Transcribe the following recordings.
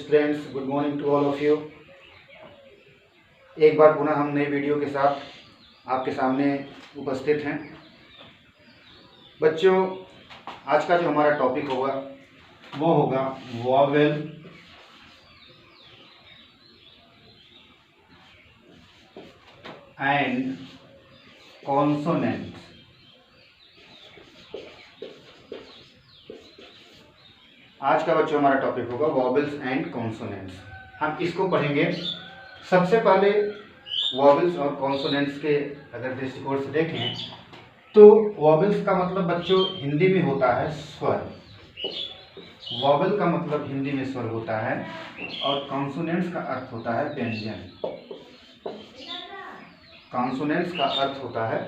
Students, good morning to all of you. एक बार पुनः हम नए वीडियो के साथ आपके सामने उपस्थित हैं। बच्चों, आज का जो हमारा टॉपिक होगा वो होगा वॉवेल एंड कॉन्सोनेंट। आज का बच्चों हमारा टॉपिक होगा वॉवेल्स एंड कॉन्सोनेंट्स। हम इसको पढ़ेंगे। सबसे पहले वॉवेल्स और कॉन्सोनेंट्स के अगर दृष्टिकोण से देखें तो वॉवेल्स का मतलब बच्चों हिंदी में होता है स्वर। वॉवेल का मतलब हिंदी में स्वर होता है और कॉन्सोनेंट्स का अर्थ होता है व्यंजन। कॉन्सोनेंट्स का अर्थ होता है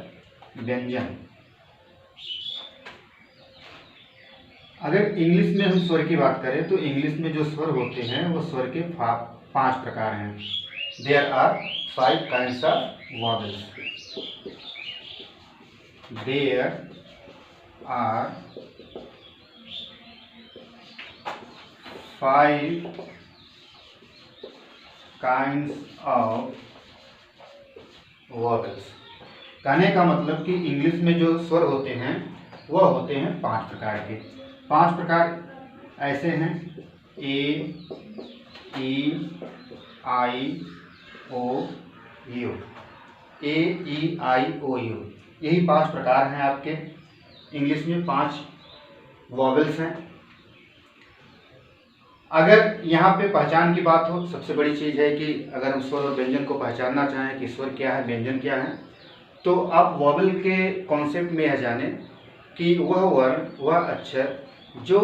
व्यंजन। अगर इंग्लिश में हम स्वर की बात करें तो इंग्लिश में जो स्वर होते हैं वो स्वर के 5 प्रकार हैं। There are 5 kinds of vowels. There are 5 kinds of vowels. कहने का मतलब कि इंग्लिश में जो स्वर होते हैं वह होते हैं 5 प्रकार के। 5 प्रकार ऐसे हैं: ए, ई, आई, ओ, you. A, E, I, O, you, यही 5 प्रकार हैं आपके इंग्लिश में। 5 वॉवेल्स हैं। अगर यहाँ पे पहचान की बात हो, सबसे बड़ी चीज़ है कि अगर हम स्वर और व्यंजन को पहचानना चाहें कि स्वर क्या है, व्यंजन क्या है, तो आप वॉवेल के कॉन्सेप्ट में यह जाने कि वह वर्ण, वह अक्षर जो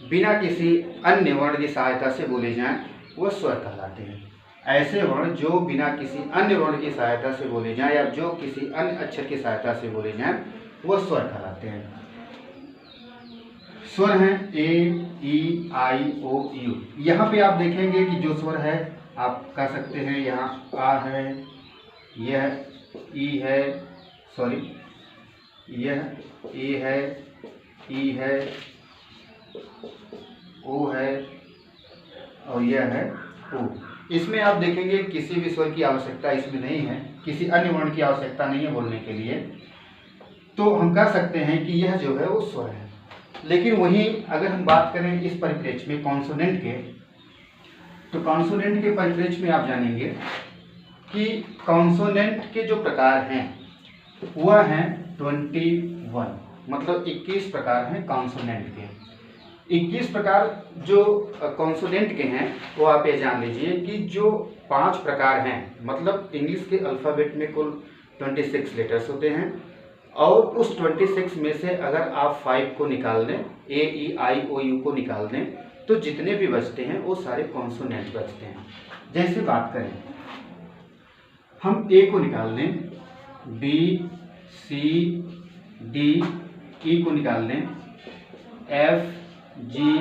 बिना किसी अन्य वर्ण की सहायता से बोले जाएं वह स्वर कहलाते हैं। ऐसे वर्ण जो बिना किसी अन्य वर्ण की सहायता से बोले जाएं या जो किसी अन्य अक्षर की सहायता से बोले जाएं वह स्वर कहलाते हैं। स्वर हैं ए, ई, आई, ओ, यू। यहाँ पे आप देखेंगे कि जो स्वर है आप कह सकते हैं यहाँ आ है, यह ई है, सॉरी यह ए है, ई है, ओ है और यह है ओ। इसमें आप देखेंगे किसी भी स्वर की आवश्यकता इसमें नहीं है, किसी अन्य वर्ण की आवश्यकता नहीं है बोलने के लिए। तो हम कह सकते हैं कि यह जो है वो स्वर है। लेकिन वहीं अगर हम बात करें इस परिप्रेक्ष्य में कॉन्सोनेंट के, तो कॉन्सोनेंट के परिप्रेक्ष्य में आप जानेंगे कि कॉन्सोनेंट के जो प्रकार हैं वह हैं 21, मतलब 21 प्रकार हैं कॉन्सोनेंट के। 21 प्रकार जो कॉन्सोनेंट के हैं वो आप ये जान लीजिए कि जो 5 प्रकार हैं, मतलब इंग्लिश के अल्फ़ाबेट में कुल 26 लेटर्स होते हैं और उस 26 में से अगर आप 5 को निकाल दें, ए, ई, आई, ओ, यू को निकाल दें, तो जितने भी बचते हैं वो सारे कॉन्सोनेंट बचते हैं। जैसे बात करें, हम ए को निकाल दें, बी, सी, डी, ई को निकाल दें, एफ, जी,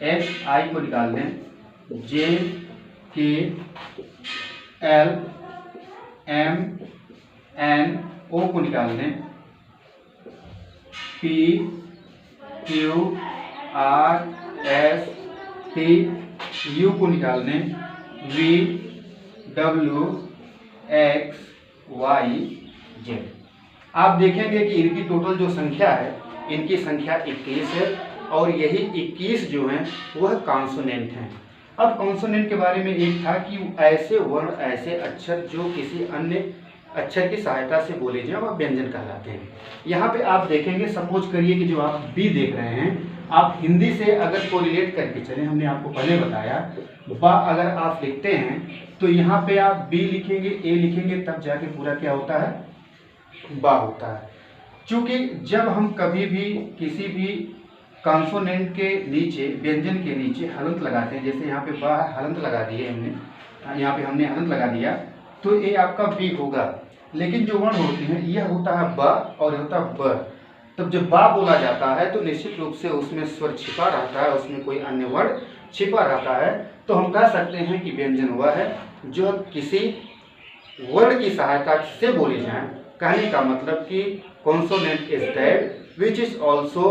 एच, आई को निकाल दें, जे, के, एल, एम, एन, ओ को निकाल दें, P, Q, R, S, T, U को निकाल दें, V, W, X, Y, Z. आप देखेंगे कि इनकी टोटल जो संख्या है, इनकी संख्या 21 है और यही 21 जो हैं वह कॉन्सोनेंट हैं। अब कॉन्सोनेंट के बारे में एक था कि ऐसे वर्ण, ऐसे अक्षर जो किसी अन्य अक्षर की सहायता से बोले जाएं वह व्यंजन कहलाते हैं। यहाँ पे आप देखेंगे, सपोज करिए कि जो आप बी देख रहे हैं, आप हिंदी से अगर कोरिलेट करके चलें, हमने आपको पहले बताया, बा अगर आप लिखते हैं तो यहाँ पे आप बी लिखेंगे, ए लिखेंगे, तब जाके पूरा क्या होता है, बा होता है। क्योंकि जब हम कभी भी किसी भी कॉन्सोनेंट के नीचे, व्यंजन के नीचे हलंत लगाते हैं, जैसे यहाँ पे बा हलंत लगा दिए हमने, यहाँ पे हमने हलंत लगा दिया, तो ये आपका बी होगा। लेकिन जो वर्ण होते हैं यह होता है बा और होता है ब। तब जब बा बोला जाता है तो निश्चित रूप से उसमें स्वर छिपा रहता है, उसमें कोई अन्य वर्ण छिपा रहता है। तो हम कह सकते हैं कि व्यंजन वह है जो किसी वर्ण की सहायता से बोले जाएं। कहने का मतलब कि consonant is that which is also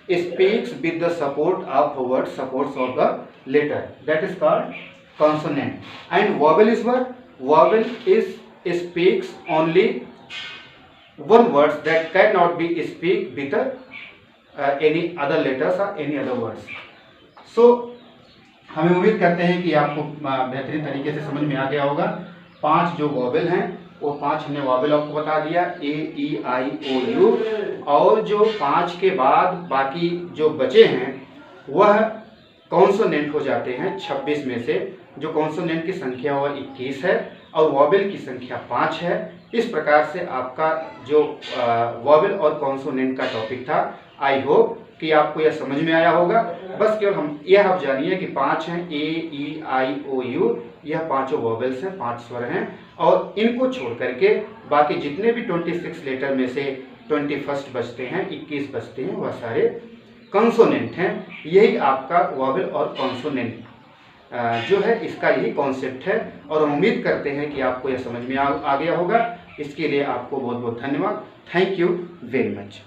speaks with the support of word supports of the letter, that is called consonant. And vowel is what? Vowel is speaks only one word that cannot be speak with any other letters or any other words. So हमें उम्मीद करते हैं कि आपको बेहतरीन तरीके से समझ में आ गया होगा। 5 जो वॉवेल हैं वो 5 हमने वॉवेल आपको बता दिया, ए ई आई ओ यू, और जो 5 के बाद बाकी जो बचे हैं वह कॉन्सोनेंट हो जाते हैं 26 में से। जो कॉन्सोनेंट की संख्या वह 21 है और वॉवेल की संख्या 5 है। इस प्रकार से आपका जो वॉवेल और कॉन्सोनेंट का टॉपिक था, आई होप कि आपको यह समझ में आया होगा। बस केवल हम यह आप जानिए कि 5 हैं, ए ई आई ओ यू, यह पांचों वॉवेल्स हैं, 5 स्वर हैं, और इनको छोड़ करके बाकी जितने भी 26 लेटर में से 21 बचते हैं, 21 बचते हैं, वह सारे कॉन्सोनेंट हैं। यही आपका वॉवेल और कॉन्सोनेंट जो है इसका यही कॉन्सेप्ट है, और हम उम्मीद करते हैं कि आपको यह समझ में आ गया होगा। इसके लिए आपको बहुत बहुत धन्यवाद। Thank you very much.